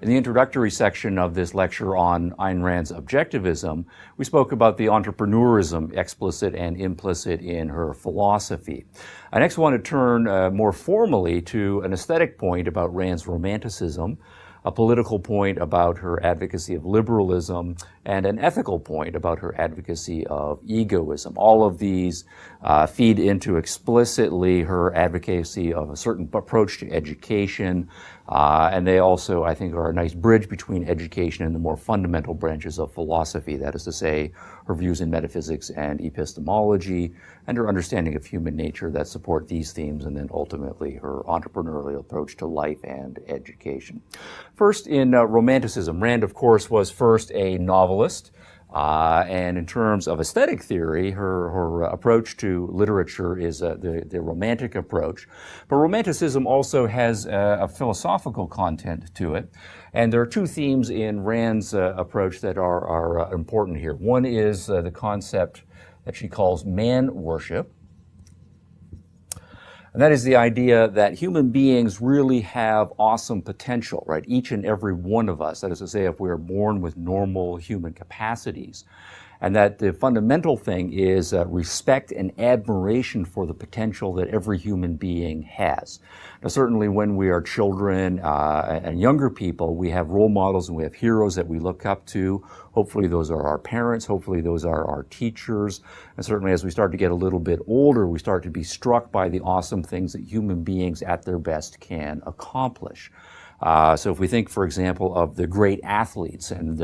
In the introductory section of this lecture on Ayn Rand's Objectivism, we spoke about the entrepreneurism explicit and implicit in her philosophy. I next want to turn more formally to an aesthetic point about Rand's Romanticism, a political point about her advocacy of liberalism, and an ethical point about her advocacy of egoism. All of these feed into explicitly her advocacy of a certain approach to education, and they also, I think, are a nice bridge between education and the more fundamental branches of philosophy, that is to say, her views in metaphysics and epistemology, and her understanding of human nature that support these themes, and then ultimately her entrepreneurial approach to life and education. First, in Romanticism, Rand, of course, was first a novelist, and in terms of aesthetic theory, her approach to literature is the Romantic approach. But Romanticism also has a philosophical content to it. And there are two themes in Rand's approach that are important here. One is the concept that she calls man worship. And that is the idea that human beings really have awesome potential, right? Each and every one of us, that is to say, if we are born with normal human capacities. And that the fundamental thing is respect and admiration for the potential that every human being has. Now, certainly when we are children and younger people, we have role models and we have heroes that we look up to. Hopefully those are our parents, hopefully those are our teachers. And certainly as we start to get a little bit older, we start to be struck by the awesome things that human beings at their best can accomplish. So if we think, for example, of the great athletes and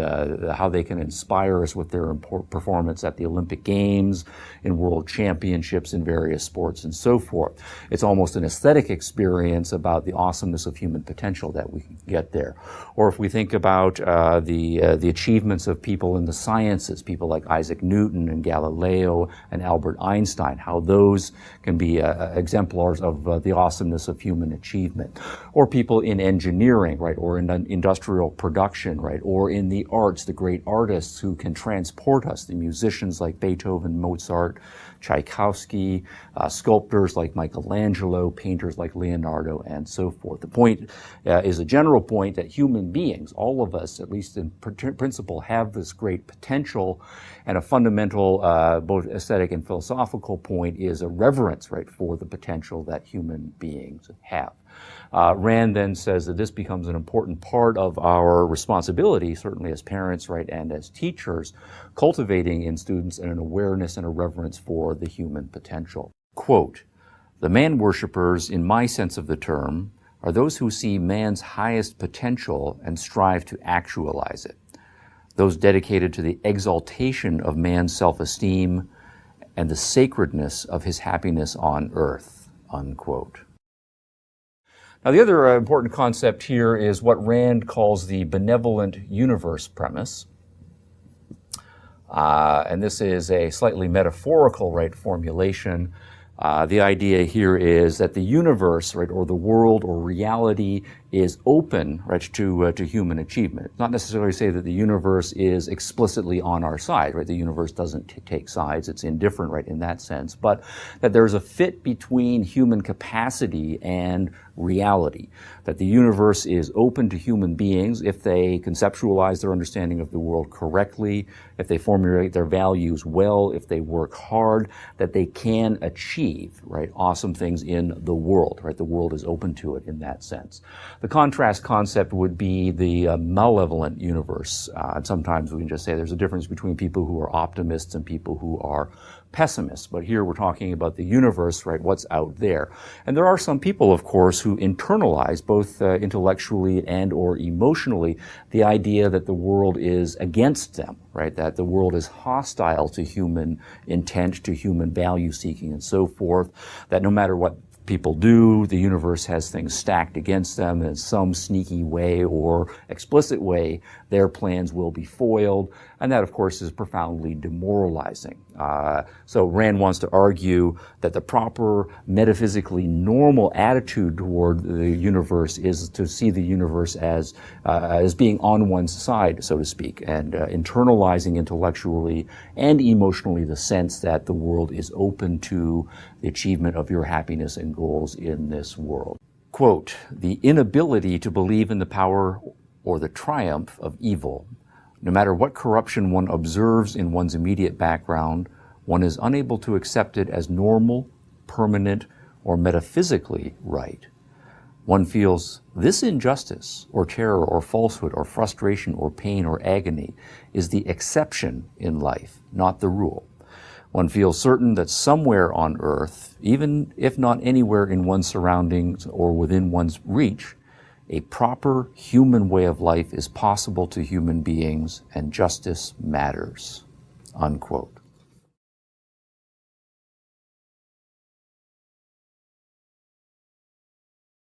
how they can inspire us with their performance at the Olympic Games, in world championships, in various sports, and so forth, it's almost an aesthetic experience about the awesomeness of human potential that we can get there. Or if we think about the achievements of people in the sciences, people like Isaac Newton and Galileo and Albert Einstein, how those can be exemplars of the awesomeness of human achievement. Or people in engineering, right, or in industrial production, right, or in the arts, the great artists who can transport us, the musicians like Beethoven, Mozart, Tchaikovsky, sculptors like Michelangelo, painters like Leonardo, and so forth. The point is a general point that human beings, all of us, at least in principle, have this great potential, and a fundamental, both aesthetic and philosophical point is a reverence, right, for the potential that human beings have. Rand then says that this becomes an important part of our responsibility, certainly as parents, right, and as teachers, cultivating in students an awareness and a reverence for the human potential. Quote, "The man worshippers, in my sense of the term, are those who see man's highest potential and strive to actualize it, those dedicated to the exaltation of man's self-esteem and the sacredness of his happiness on earth," unquote. Now, the other important concept here is what Rand calls the Benevolent Universe premise. And this is a slightly metaphorical, right, formulation. The idea here is that the universe, right, or the world or reality is open, right, to human achievement. Not necessarily say that the universe is explicitly on our side, right? The universe doesn't take sides. It's indifferent, right, in that sense. But that there's a fit between human capacity and reality. That the universe is open to human beings if they conceptualize their understanding of the world correctly, if they formulate their values well, if they work hard, that they can achieve, right, awesome things in the world, right? The world is open to it in that sense. The contrast concept would be the malevolent universe. And sometimes we can just say there's a difference between people who are optimists and people who are pessimists. But here we're talking about the universe, right, what's out there. And there are some people, of course, who internalize both intellectually and or emotionally the idea that the world is against them, right, that the world is hostile to human intent, to human value seeking and so forth, that no matter what people do, the universe has things stacked against them in some sneaky way or explicit way. Their plans will be foiled, and that, of course, is profoundly demoralizing. So Rand wants to argue that the proper metaphysically normal attitude toward the universe is to see the universe as being on one's side, so to speak, and internalizing intellectually and emotionally the sense that the world is open to the achievement of your happiness and goals in this world. Quote, "The inability to believe in the power or the triumph of evil. No matter what corruption one observes in one's immediate background, one is unable to accept it as normal, permanent, or metaphysically right. One feels this injustice, or terror, or falsehood, or frustration, or pain, or agony is the exception in life, not the rule. One feels certain that somewhere on earth, even if not anywhere in one's surroundings or within one's reach, a proper human way of life is possible to human beings and justice matters, unquote.